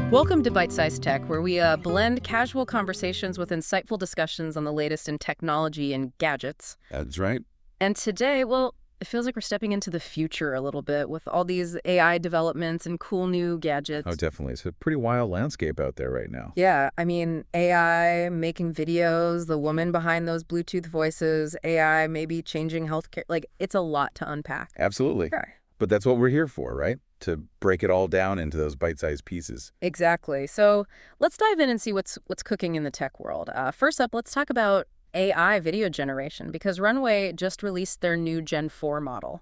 Welcome to Byte-Sized Tech, where we blend casual conversations with insightful discussions on the latest in technology and gadgets. That's right. And today, well, it feels like we're stepping into the future a little bit with all these AI developments and cool new gadgets. Oh, definitely. It's a pretty wild landscape out there right now. Yeah, I mean, AI making videos, the woman behind those Bluetooth voices, AI maybe changing healthcare. Like, it's a lot to unpack. Absolutely. Okay. But that's what we're here for, right? To break it all down into those bite-sized pieces. Exactly. So let's dive in and see what's cooking in the tech world. First up, let's talk about AI video generation, because Runway just released their new Gen 4 model.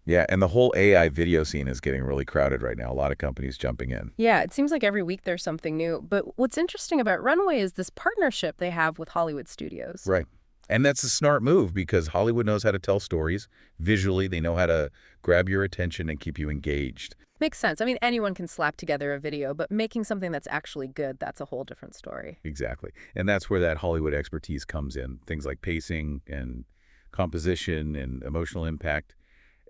Yeah, and the whole AI video scene is getting really crowded right now. A lot of companies jumping in. Yeah, it seems like every week there's something new. But what's interesting about Runway is this partnership they have with Hollywood studios. Right. And that's a smart move because Hollywood knows how to tell stories. Visually, they know how to grab your attention and keep you engaged. Makes sense. I mean, anyone can slap together a video, but making something that's actually good, that's a whole different story. Exactly. And that's where that Hollywood expertise comes in. Things like pacing and composition and emotional impact.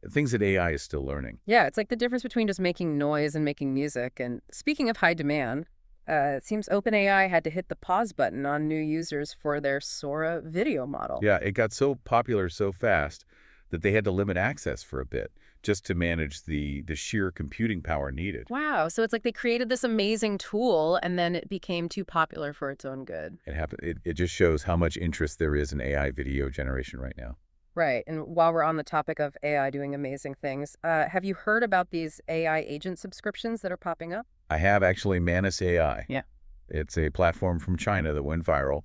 Things that AI is still learning. Yeah, it's like the difference between just making noise and making music. And speaking of high demand, it seems OpenAI had to hit the pause button on new users for their Sora video model. Yeah, it got so popular so fast that they had to limit access for a bit just to manage the sheer computing power needed. Wow, so it's like they created this amazing tool and then it became too popular for its own good. It happened. It just shows how much interest there is in AI video generation right now. Right, and while we're on the topic of AI doing amazing things, have you heard about these AI agent subscriptions that are popping up? I have actually Manus AI. Yeah. It's a platform from China that went viral,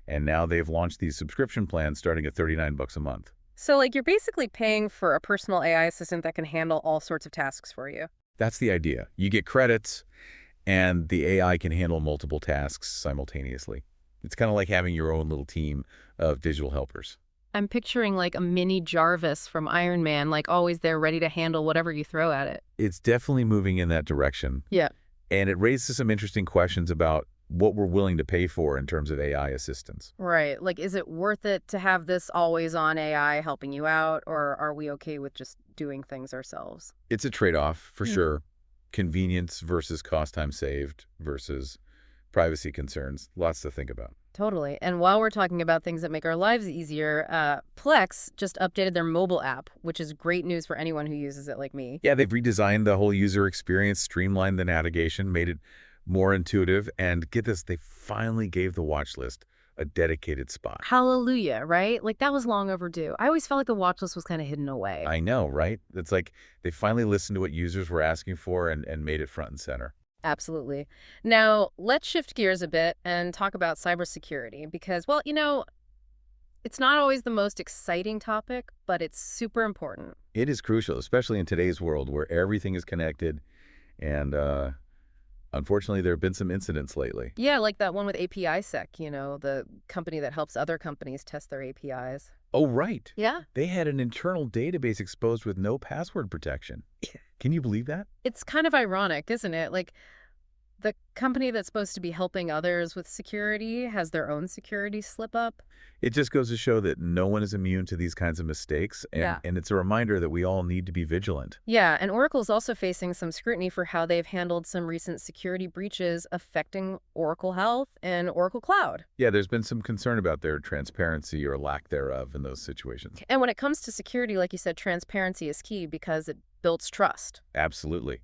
and now they've launched these subscription plans starting at $39 a month. So, like, you're basically paying for a personal AI assistant that can handle all sorts of tasks for you. That's the idea. You get credits, and the AI can handle multiple tasks simultaneously. It's kind of like having your own little team of digital helpers. I'm picturing like a mini Jarvis from Iron Man, like always there ready to handle whatever you throw at it. It's definitely moving in that direction. Yeah. And it raises some interesting questions about what we're willing to pay for in terms of AI assistance. Right. Like, is it worth it to have this always-on AI helping you out, or are we okay with just doing things ourselves? It's a trade-off, for sure. Convenience versus cost time saved versus privacy concerns. Lots to think about. Totally. And while we're talking about things that make our lives easier, Plex just updated their mobile app, which is great news for anyone who uses it like me. Yeah, they've redesigned the whole user experience, streamlined the navigation, made it more intuitive, and get this, they finally gave the watch list a dedicated spot. Hallelujah, right? Like, that was long overdue. I always felt like the watch list was kind of hidden away. I know, right? It's like they finally listened to what users were asking for and made it front and center. Absolutely. Now, let's shift gears a bit and talk about cybersecurity because, well, it's not always the most exciting topic, but it's super important. It is crucial, especially in today's world where everything is connected. And unfortunately, there have been some incidents lately. Yeah, like that one with APISec, the company that helps other companies test their APIs. Oh, right. Yeah. They had an internal database exposed with no password protection. Can you believe that? It's kind of ironic, isn't it? Like, the company that's supposed to be helping others with security has their own security slip up. It just goes to show that no one is immune to these kinds of mistakes. And it's a reminder that we all need to be vigilant. Yeah, and Oracle's also facing some scrutiny for how they've handled some recent security breaches affecting Oracle Health and Oracle Cloud. Yeah, there's been some concern about their transparency or lack thereof in those situations. And when it comes to security, like you said, transparency is key because it builds trust. Absolutely.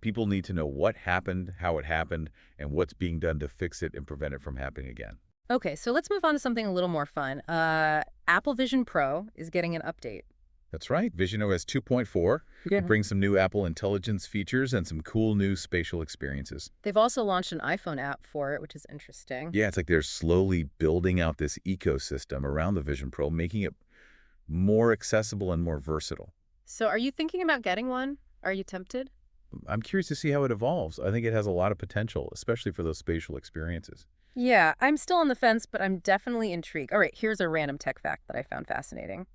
People need to know what happened, how it happened, and what's being done to fix it and prevent it from happening again. Okay, so let's move on to something a little more fun. Apple Vision Pro is getting an update. That's right. Vision OS 2.4. It brings some new Apple Intelligence features and some cool new spatial experiences. They've also launched an iPhone app for it, which is interesting. Yeah, it's like they're slowly building out this ecosystem around the Vision Pro, making it more accessible and more versatile. So are you thinking about getting one? Are you tempted? I'm curious to see how it evolves. I think it has a lot of potential, especially for those spatial experiences. Yeah, I'm still on the fence, but I'm definitely intrigued. All right, here's a random tech fact that I found fascinating.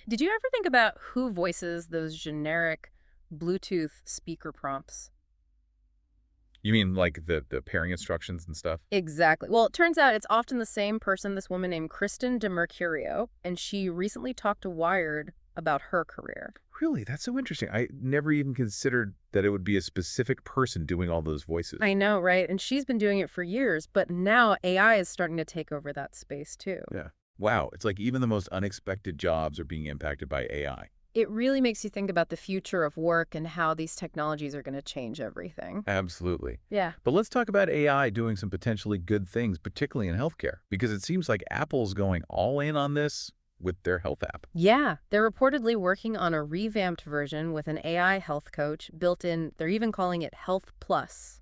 Did you ever think about who voices those generic Bluetooth speaker prompts? You mean like the pairing instructions and stuff? Exactly. Well, it turns out it's often the same person, this woman named Kristen DeMercurio, and she recently talked to Wired about her career. Really? That's so interesting. I never even considered that it would be a specific person doing all those voices. I know, right? And she's been doing it for years, but now AI is starting to take over that space too. Yeah. Wow. It's like even the most unexpected jobs are being impacted by AI. It really makes you think about the future of work and how these technologies are going to change everything. Absolutely. Yeah. But let's talk about AI doing some potentially good things, particularly in healthcare, because it seems like Apple's going all in on this with their health app. Yeah, they're reportedly working on a revamped version with an AI health coach built in. They're even calling it Health Plus.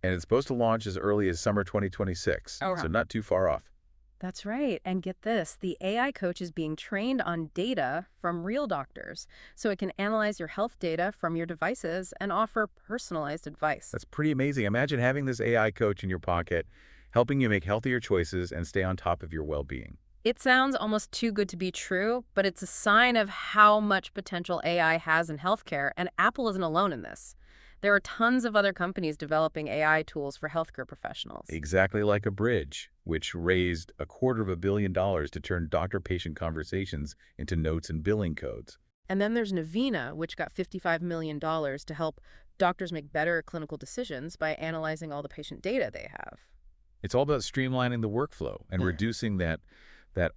And it's supposed to launch as early as summer 2026, Oh, so wow. not too far off. That's right. And get this, the AI coach is being trained on data from real doctors, so it can analyze your health data from your devices and offer personalized advice. That's pretty amazing. Imagine having this AI coach in your pocket, helping you make healthier choices and stay on top of your well-being. It sounds almost too good to be true, but it's a sign of how much potential AI has in healthcare, and Apple isn't alone in this. There are tons of other companies developing AI tools for healthcare professionals. Exactly like a bridge, which raised $250 million to turn doctor-patient conversations into notes and billing codes. And then there's Navina, which got $55 million to help doctors make better clinical decisions by analyzing all the patient data they have. It's all about streamlining the workflow and reducing that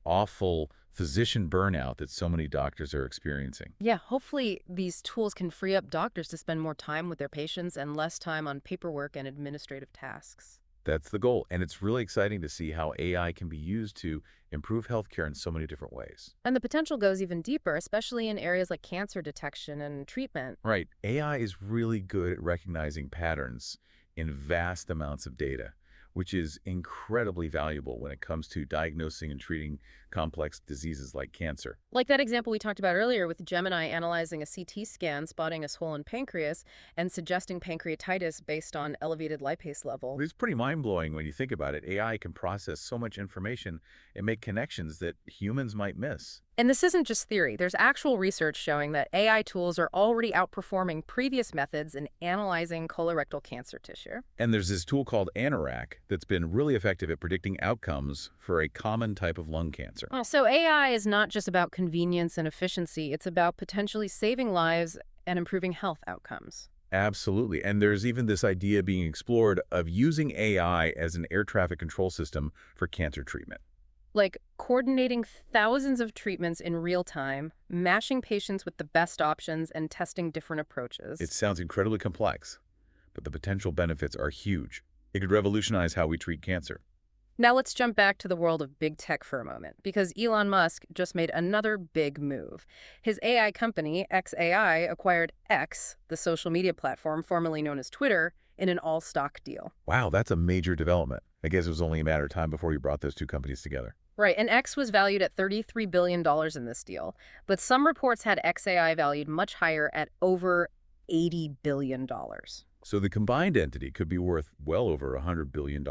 awful physician burnout that so many doctors are experiencing. Yeah, hopefully these tools can free up doctors to spend more time with their patients and less time on paperwork and administrative tasks. That's the goal. And it's really exciting to see how AI can be used to improve healthcare in so many different ways. And the potential goes even deeper, especially in areas like cancer detection and treatment. Right. AI is really good at recognizing patterns in vast amounts of data, which is incredibly valuable when it comes to diagnosing and treating complex diseases like cancer. Like that example we talked about earlier with Gemini analyzing a CT scan, spotting a swollen pancreas, and suggesting pancreatitis based on elevated lipase level. It's pretty mind-blowing when you think about it. AI can process so much information and make connections that humans might miss. And this isn't just theory. There's actual research showing that AI tools are already outperforming previous methods in analyzing colorectal cancer tissue. And there's this tool called Anorak that's been really effective at predicting outcomes for a common type of lung cancer. Oh, so AI is not just about convenience and efficiency. It's about potentially saving lives and improving health outcomes. Absolutely. And there's even this idea being explored of using AI as an air traffic control system for cancer treatment. Like coordinating thousands of treatments in real time, matching patients with the best options, and testing different approaches. It sounds incredibly complex, but the potential benefits are huge. It could revolutionize how we treat cancer. Now let's jump back to the world of big tech for a moment, because Elon Musk just made another big move. His AI company, xAI, acquired X, the social media platform formerly known as Twitter, in an all-stock deal. Wow, that's a major development. I guess it was only a matter of time before you brought those two companies together. Right, and X was valued at $33 billion in this deal, but some reports had xAI valued much higher at over $80 billion. So the combined entity could be worth well over $100 billion.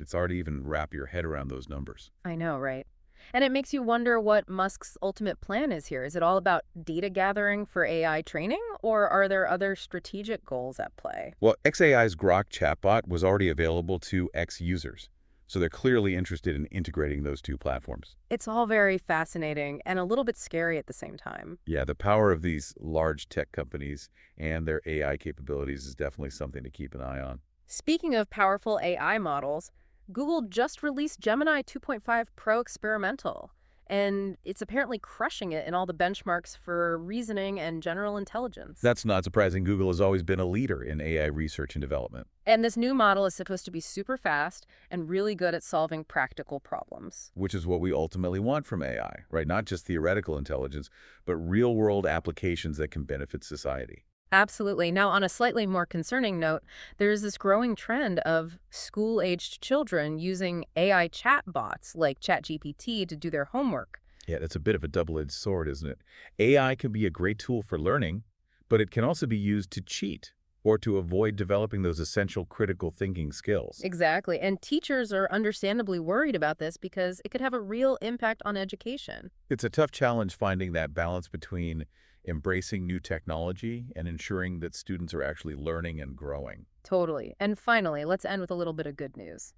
It's hard to even wrap your head around those numbers. I know, right? And it makes you wonder what Musk's ultimate plan is here. Is it all about data gathering for AI training, or are there other strategic goals at play? Well, xAI's Grok chatbot was already available to X users, so they're clearly interested in integrating those two platforms. It's all very fascinating and a little bit scary at the same time. Yeah, the power of these large tech companies and their AI capabilities is definitely something to keep an eye on. Speaking of powerful AI models, Google just released Gemini 2.5 Pro Experimental, and it's apparently crushing it in all the benchmarks for reasoning and general intelligence. That's not surprising. Google has always been a leader in AI research and development. And this new model is supposed to be super fast and really good at solving practical problems. Which is what we ultimately want from AI, right? Not just theoretical intelligence, but real-world applications that can benefit society. Absolutely. Now, on a slightly more concerning note, there's this growing trend of school-aged children using AI chatbots like ChatGPT to do their homework. Yeah, that's a bit of a double-edged sword, isn't it? AI can be a great tool for learning, but it can also be used to cheat or to avoid developing those essential critical thinking skills. Exactly. And teachers are understandably worried about this because it could have a real impact on education. It's a tough challenge finding that balance between embracing new technology and ensuring that students are actually learning and growing. Totally. And finally, let's end with a little bit of good news.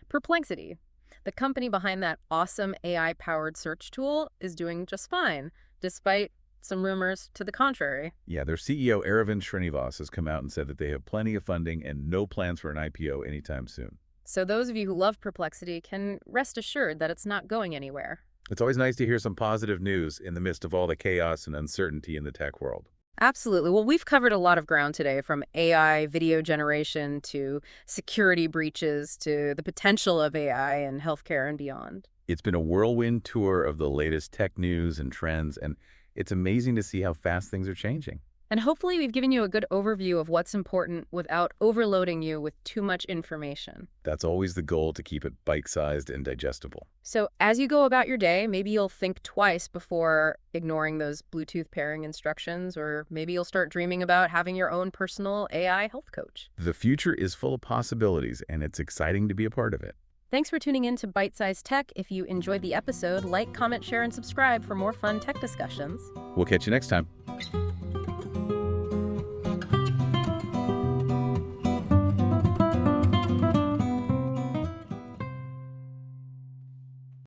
Perplexity, the company behind that awesome AI-powered search tool, is doing just fine, despite some rumors to the contrary. Yeah, their CEO, Aravind Srinivas, has come out and said that they have plenty of funding and no plans for an IPO anytime soon. So those of you who love Perplexity can rest assured that it's not going anywhere. It's always nice to hear some positive news in the midst of all the chaos and uncertainty in the tech world. Absolutely. Well, we've covered a lot of ground today, from AI video generation to security breaches to the potential of AI in healthcare and beyond. It's been a whirlwind tour of the latest tech news and trends, and it's amazing to see how fast things are changing. And hopefully we've given you a good overview of what's important without overloading you with too much information. That's always the goal, to keep it bite-sized and digestible. So as you go about your day, maybe you'll think twice before ignoring those Bluetooth pairing instructions, or maybe you'll start dreaming about having your own personal AI health coach. The future is full of possibilities, and it's exciting to be a part of it. Thanks for tuning in to Byte-Sized Tech. If you enjoyed the episode, like, comment, share, and subscribe for more fun tech discussions. We'll catch you next time.